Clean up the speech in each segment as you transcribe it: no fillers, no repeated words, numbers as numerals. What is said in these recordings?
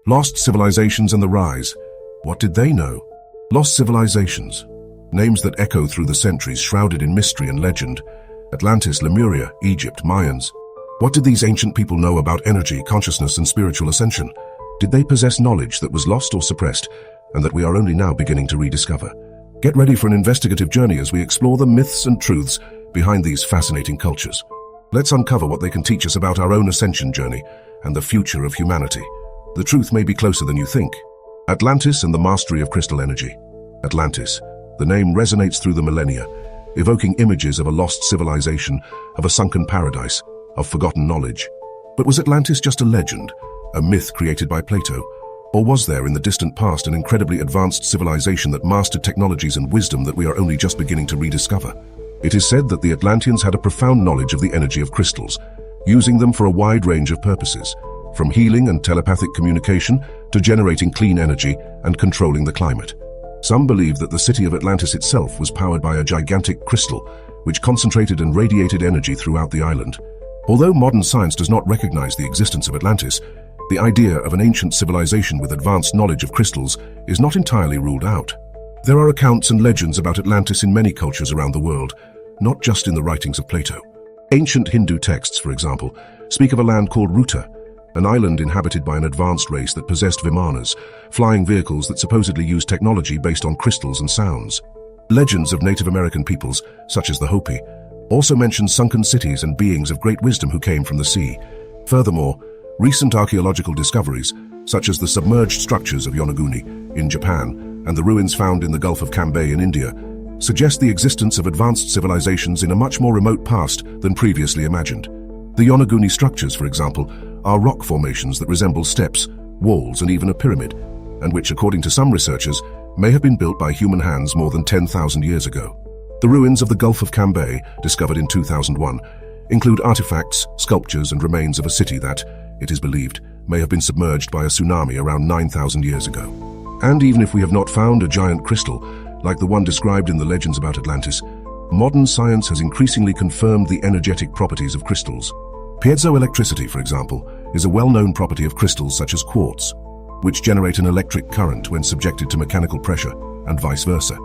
Lost civilizations and the rise. What did they know? Lost civilizations. Names that echo through the centuries, shrouded in mystery and legend. Atlantis, Lemuria, Egypt, Mayans. What did these ancient people know about energy, consciousness, and spiritual ascension? Did they possess knowledge that was lost or suppressed, and that we are only now beginning to rediscover? Get ready for an investigative journey as we explore the myths and truths behind these fascinating cultures. Let's uncover what they can teach us about our own ascension journey and the future of humanity. The truth may be closer than you think. Atlantis and the mastery of crystal energy. Atlantis. The name resonates through the millennia, evoking images of a lost civilization, of a sunken paradise, of forgotten knowledge. But was Atlantis just a legend, a myth created by Plato? Or was there in the distant past an incredibly advanced civilization that mastered technologies and wisdom that we are only just beginning to rediscover? It is said that the Atlanteans had a profound knowledge of the energy of crystals, using them for a wide range of purposes, from healing and telepathic communication to generating clean energy and controlling the climate. Some believe that the city of Atlantis itself was powered by a gigantic crystal, which concentrated and radiated energy throughout the island. Although modern science does not recognize the existence of Atlantis, the idea of an ancient civilization with advanced knowledge of crystals is not entirely ruled out. There are accounts and legends about Atlantis in many cultures around the world, not just in the writings of Plato. Ancient Hindu texts, for example, speak of a land called Ruta, an island inhabited by an advanced race that possessed vimanas, flying vehicles that supposedly used technology based on crystals and sounds. Legends of Native American peoples, such as the Hopi, also mention sunken cities and beings of great wisdom who came from the sea. Furthermore, recent archaeological discoveries, such as the submerged structures of Yonaguni in Japan and the ruins found in the Gulf of Cambay in India, suggest the existence of advanced civilizations in a much more remote past than previously imagined. The Yonaguni structures, for example, are rock formations that resemble steps, walls, and even a pyramid, and which, according to some researchers, may have been built by human hands more than 10,000 years ago. The ruins of the Gulf of Cambay, discovered in 2001, include artifacts, sculptures, and remains of a city that, it is believed, may have been submerged by a tsunami around 9,000 years ago. And even if we have not found a giant crystal, like the one described in the legends about Atlantis, modern science has increasingly confirmed the energetic properties of crystals. Piezoelectricity, for example, is a well-known property of crystals such as quartz, which generate an electric current when subjected to mechanical pressure, and vice versa.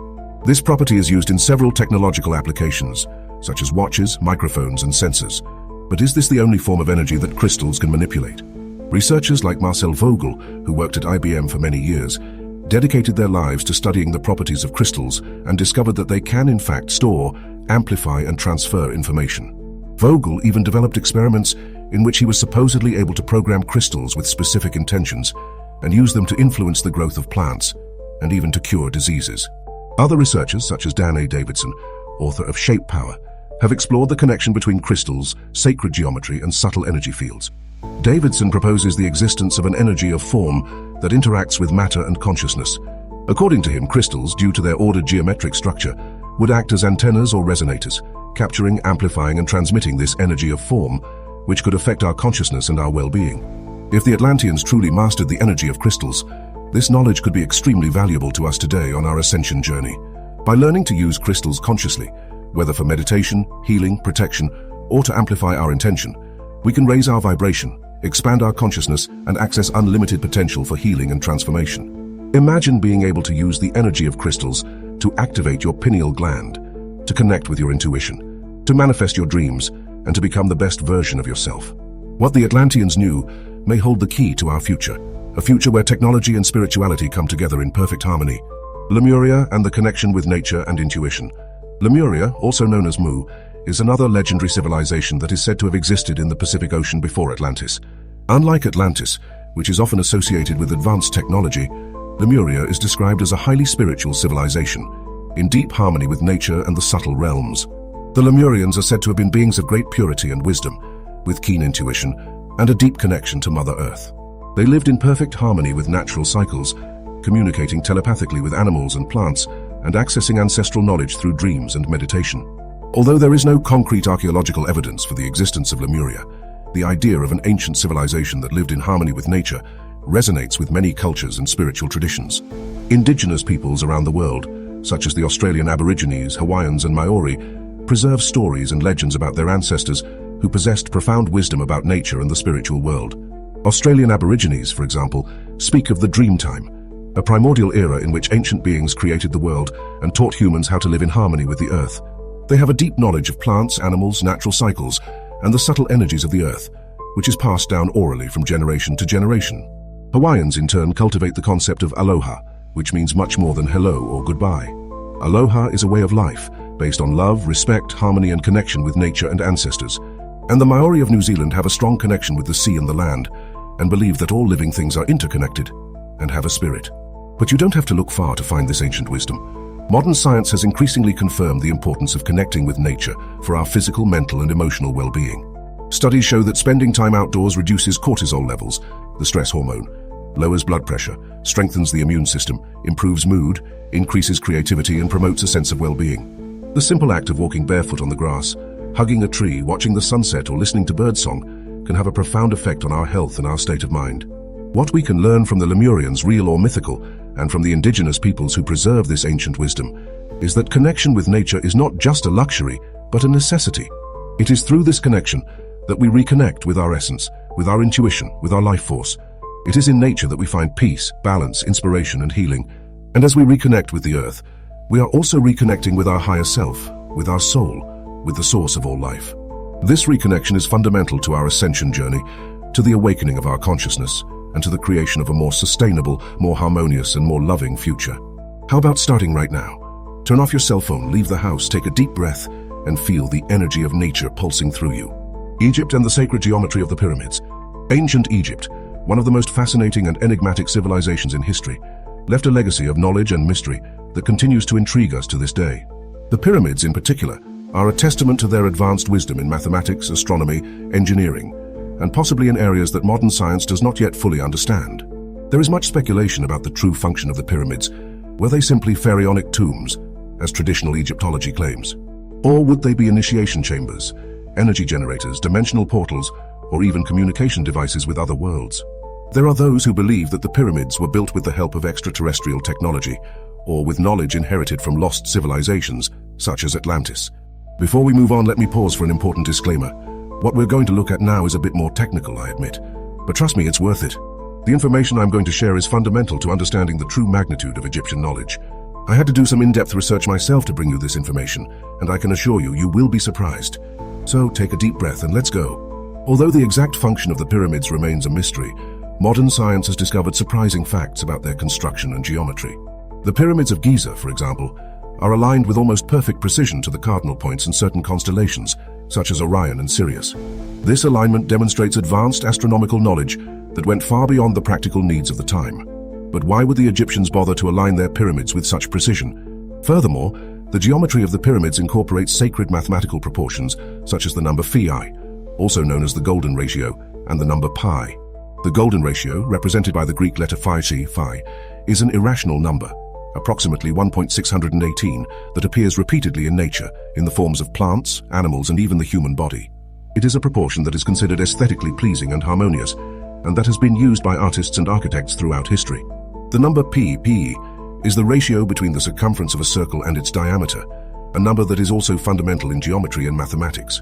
This property is used in several technological applications, such as watches, microphones, and sensors. But is this the only form of energy that crystals can manipulate? Researchers like Marcel Vogel, who worked at IBM for many years, dedicated their lives to studying the properties of crystals and discovered that they can in fact store, amplify, and transfer information. Vogel even developed experiments in which he was supposedly able to program crystals with specific intentions and use them to influence the growth of plants and even to cure diseases. Other researchers, such as Dan A. Davidson, author of Shape Power, have explored the connection between crystals, sacred geometry, and subtle energy fields. Davidson proposes the existence of an energy of form that interacts with matter and consciousness. According to him, crystals, due to their ordered geometric structure, would act as antennas or resonators, capturing, amplifying, and transmitting this energy of form, which could affect our consciousness and our well-being. If the Atlanteans truly mastered the energy of crystals, this knowledge could be extremely valuable to us today on our ascension journey. By learning to use crystals consciously, whether for meditation, healing, protection, or to amplify our intention, we can raise our vibration, expand our consciousness, and access unlimited potential for healing and transformation. Imagine being able to use the energy of crystals to activate your pineal gland, to connect with your intuition, to manifest your dreams, and to become the best version of yourself. What the Atlanteans knew may hold the key to our future, a future where technology and spirituality come together in perfect harmony. Lemuria and the connection with nature and intuition. Lemuria, also known as Mu, is another legendary civilization that is said to have existed in the Pacific Ocean before Atlantis. Unlike Atlantis, which is often associated with advanced technology, Lemuria is described as a highly spiritual civilization, in deep harmony with nature and the subtle realms. The Lemurians are said to have been beings of great purity and wisdom, with keen intuition and a deep connection to Mother Earth. They lived in perfect harmony with natural cycles, communicating telepathically with animals and plants, and accessing ancestral knowledge through dreams and meditation. Although there is no concrete archaeological evidence for the existence of Lemuria, the idea of an ancient civilization that lived in harmony with nature resonates with many cultures and spiritual traditions. Indigenous peoples around the world, such as the Australian Aborigines, Hawaiians, and Maori, preserve stories and legends about their ancestors who possessed profound wisdom about nature and the spiritual world. Australian Aborigines, for example, speak of the dream time, a primordial era in which ancient beings created the world and taught humans how to live in harmony with the earth. They have a deep knowledge of plants, animals, natural cycles, and the subtle energies of the earth, which is passed down orally from generation to generation. Hawaiians, in turn, cultivate the concept of aloha, which means much more than hello or goodbye. Aloha is a way of life, based on love, respect, harmony, and connection with nature and ancestors. And the Maori of New Zealand have a strong connection with the sea and the land, and believe that all living things are interconnected and have a spirit. But you don't have to look far to find this ancient wisdom. Modern science has increasingly confirmed the importance of connecting with nature for our physical, mental, and emotional well-being. Studies show that spending time outdoors reduces cortisol levels, the stress hormone, lowers blood pressure, strengthens the immune system, improves mood, increases creativity, and promotes a sense of well-being. The simple act of walking barefoot on the grass, hugging a tree, watching the sunset, or listening to birdsong can have a profound effect on our health and our state of mind. What we can learn from the Lemurians, real or mythical, and from the indigenous peoples who preserve this ancient wisdom, is that connection with nature is not just a luxury, but a necessity. It is through this connection that we reconnect with our essence, with our intuition, with our life force. It is in nature that we find peace, balance, inspiration, and healing. And as we reconnect with the earth, we are also reconnecting with our higher self, with our soul, with the source of all life. This reconnection is fundamental to our ascension journey, to the awakening of our consciousness, and to the creation of a more sustainable, more harmonious, and more loving future. How about starting right now? Turn off your cell phone, leave the house, take a deep breath, and feel the energy of nature pulsing through you. Egypt and the sacred geometry of the pyramids. Ancient Egypt, one of the most fascinating and enigmatic civilizations in history, left a legacy of knowledge and mystery that continues to intrigue us to this day. The pyramids, in particular, are a testament to their advanced wisdom in mathematics, astronomy, engineering, and possibly in areas that modern science does not yet fully understand. There is much speculation about the true function of the pyramids. Were they simply pharaonic tombs, as traditional Egyptology claims? Or would they be initiation chambers, energy generators, dimensional portals, or even communication devices with other worlds? There are those who believe that the pyramids were built with the help of extraterrestrial technology, or with knowledge inherited from lost civilizations, such as Atlantis. Before we move on, let me pause for an important disclaimer. What we're going to look at now is a bit more technical, I admit, but trust me, it's worth it. The information I'm going to share is fundamental to understanding the true magnitude of Egyptian knowledge. I had to do some in-depth research myself to bring you this information, and I can assure you, you will be surprised. So take a deep breath and let's go. Although the exact function of the pyramids remains a mystery, modern science has discovered surprising facts about their construction and geometry. The pyramids of Giza, for example, are aligned with almost perfect precision to the cardinal points in certain constellations, such as Orion and Sirius. This alignment demonstrates advanced astronomical knowledge that went far beyond the practical needs of the time. But why would the Egyptians bother to align their pyramids with such precision? Furthermore, the geometry of the pyramids incorporates sacred mathematical proportions, such as the number phi, also known as the golden ratio, and the number pi. The golden ratio, represented by the Greek letter phi, is an irrational number, approximately 1.618, that appears repeatedly in nature, in the forms of plants, animals, and even the human body. It is a proportion that is considered aesthetically pleasing and harmonious, and that has been used by artists and architects throughout history. The number pi is the ratio between the circumference of a circle and its diameter, a number that is also fundamental in geometry and mathematics.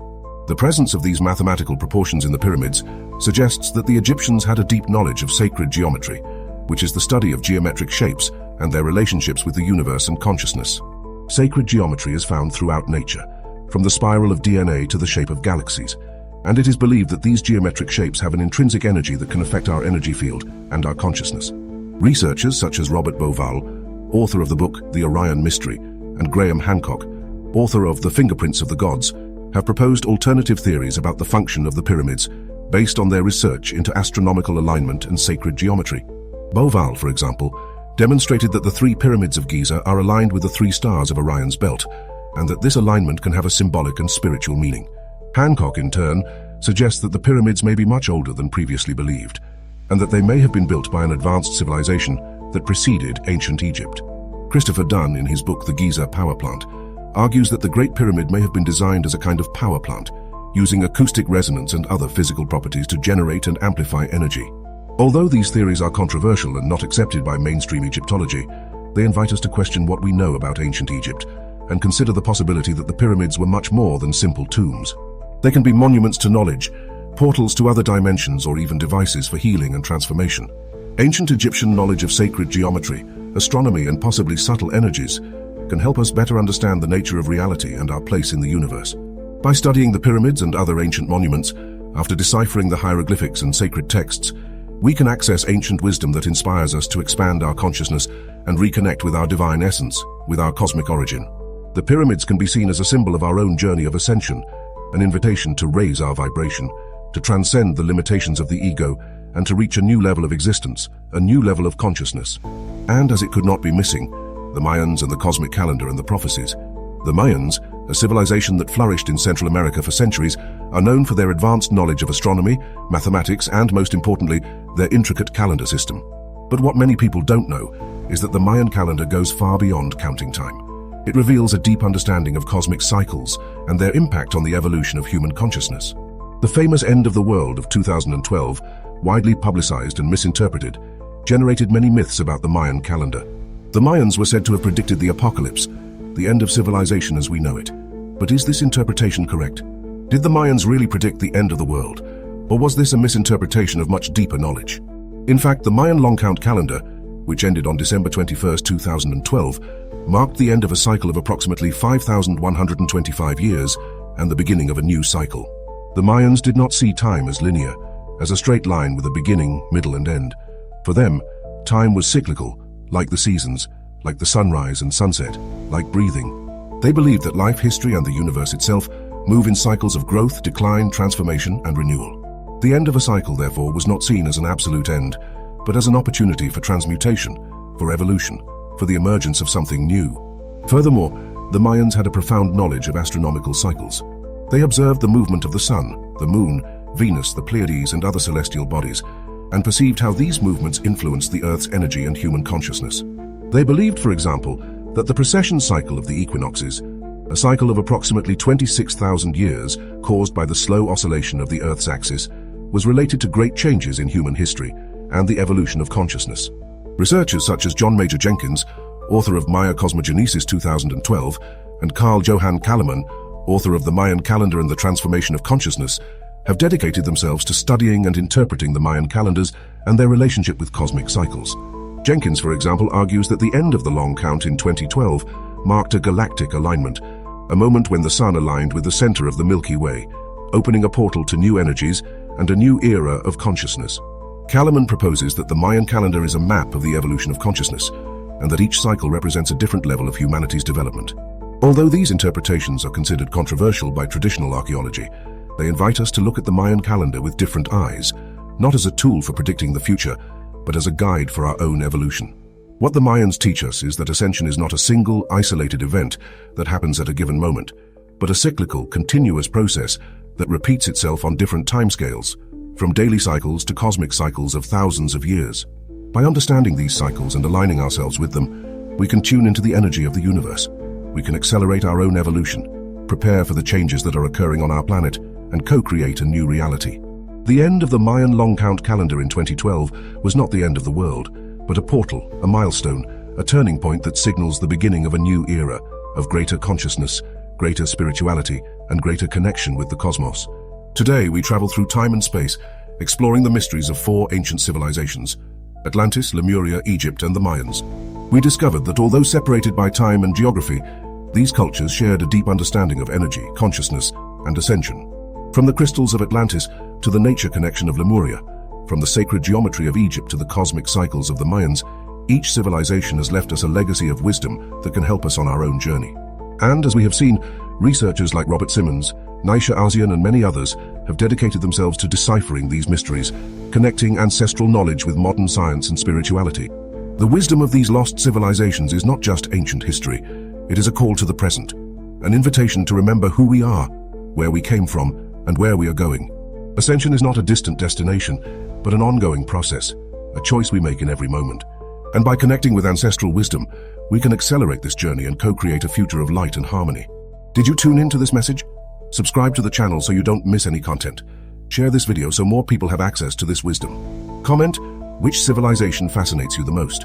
The presence of these mathematical proportions in the pyramids suggests that the Egyptians had a deep knowledge of sacred geometry, which is the study of geometric shapes and their relationships with the universe and consciousness. Sacred geometry is found throughout nature, from the spiral of DNA to the shape of galaxies, and it is believed that these geometric shapes have an intrinsic energy that can affect our energy field and our consciousness. Researchers such as Robert Bauval, author of the book The Orion Mystery, and Graham Hancock, author of The Fingerprints of the Gods, have proposed alternative theories about the function of the pyramids based on their research into astronomical alignment and sacred geometry. Bauval, for example, demonstrated that the three pyramids of Giza are aligned with the three stars of Orion's belt, and that this alignment can have a symbolic and spiritual meaning. Hancock, in turn, suggests that the pyramids may be much older than previously believed, and that they may have been built by an advanced civilization that preceded ancient Egypt. Christopher Dunn, in his book The Giza Power Plant, argues that the Great Pyramid may have been designed as a kind of power plant, using acoustic resonance and other physical properties to generate and amplify energy. Although these theories are controversial and not accepted by mainstream Egyptology, they invite us to question what we know about ancient Egypt and consider the possibility that the pyramids were much more than simple tombs. They can be monuments to knowledge, portals to other dimensions, or even devices for healing and transformation. Ancient Egyptian knowledge of sacred geometry, astronomy, and possibly subtle energies can help us better understand the nature of reality and our place in the universe. By studying the pyramids and other ancient monuments, after deciphering the hieroglyphics and sacred texts, we can access ancient wisdom that inspires us to expand our consciousness and reconnect with our divine essence, with our cosmic origin. The pyramids can be seen as a symbol of our own journey of ascension, an invitation to raise our vibration, to transcend the limitations of the ego, and to reach a new level of existence, a new level of consciousness. And as it could not be missing, the Mayans and the cosmic calendar and the prophecies. The Mayans, a civilization that flourished in Central America for centuries, are known for their advanced knowledge of astronomy, mathematics, and most importantly, their intricate calendar system. But what many people don't know is that the Mayan calendar goes far beyond counting time. It reveals a deep understanding of cosmic cycles and their impact on the evolution of human consciousness. The famous end of the world of 2012, widely publicized and misinterpreted, generated many myths about the Mayan calendar. The Mayans were said to have predicted the apocalypse, the end of civilization as we know it. But is this interpretation correct? Did the Mayans really predict the end of the world? Or was this a misinterpretation of much deeper knowledge? In fact, the Mayan long count calendar, which ended on December 21, 2012, marked the end of a cycle of approximately 5,125 years and the beginning of a new cycle. The Mayans did not see time as linear, as a straight line with a beginning, middle, and end. For them, time was cyclical, like the seasons, like the sunrise and sunset, like breathing. They believed that life, history, and the universe itself move in cycles of growth, decline, transformation, and renewal. The end of a cycle, therefore, was not seen as an absolute end, but as an opportunity for transmutation, for evolution, for the emergence of something new. Furthermore, the Mayans had a profound knowledge of astronomical cycles. They observed the movement of the sun, the moon, Venus, the Pleiades, and other celestial bodies, and perceived how these movements influenced the Earth's energy and human consciousness. They believed, for example, that the precession cycle of the equinoxes, a cycle of approximately 26,000 years caused by the slow oscillation of the Earth's axis, was related to great changes in human history and the evolution of consciousness. Researchers such as John Major Jenkins, author of Maya Cosmogenesis 2012, and Carl Johann Kalaman, author of The Mayan Calendar and the Transformation of Consciousness, have dedicated themselves to studying and interpreting the Mayan calendars and their relationship with cosmic cycles. Jenkins, for example, argues that the end of the long count in 2012 marked a galactic alignment, a moment when the sun aligned with the center of the Milky Way, opening a portal to new energies and a new era of consciousness. Kalaman proposes that the Mayan calendar is a map of the evolution of consciousness, and that each cycle represents a different level of humanity's development. Although these interpretations are considered controversial by traditional archaeology, they invite us to look at the Mayan calendar with different eyes, not as a tool for predicting the future, but as a guide for our own evolution. What the Mayans teach us is that ascension is not a single, isolated event that happens at a given moment, but a cyclical, continuous process that repeats itself on different timescales, from daily cycles to cosmic cycles of thousands of years. By understanding these cycles and aligning ourselves with them, we can tune into the energy of the universe. We can accelerate our own evolution, prepare for the changes that are occurring on our planet, and co-create a new reality. The end of the Mayan long count calendar in 2012 was not the end of the world, but a portal, a milestone, a turning point that signals the beginning of a new era of greater consciousness, greater spirituality, and greater connection with the cosmos. Today, we travel through time and space, exploring the mysteries of 4 ancient civilizations: Atlantis, Lemuria, Egypt, and the Mayans. We discovered that although separated by time and geography, these cultures shared a deep understanding of energy, consciousness, and ascension. From the crystals of Atlantis to the nature connection of Lemuria, from the sacred geometry of Egypt to the cosmic cycles of the Mayans, each civilization has left us a legacy of wisdom that can help us on our own journey. And as we have seen, researchers like Robert Simmons, Naisha Azian, and many others have dedicated themselves to deciphering these mysteries, connecting ancestral knowledge with modern science and spirituality. The wisdom of these lost civilizations is not just ancient history, it is a call to the present, an invitation to remember who we are, where we came from, and where we are going. Ascension is not a distant destination, but an ongoing process, a choice we make in every moment. And by connecting with ancestral wisdom, we can accelerate this journey and co-create a future of light and harmony. Did you tune into this message? Subscribe to the channel so you don't miss any content. Share this video so more people have access to this wisdom. Comment which civilization fascinates you the most,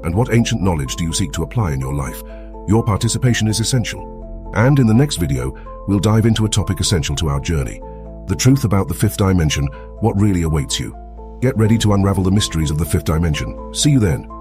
and what ancient knowledge do you seek to apply in your life. Your participation is essential. And in the next video, we'll dive into a topic essential to our journey: the truth about the 5th dimension, what really awaits you. Get ready to unravel the mysteries of the fifth dimension. See you then.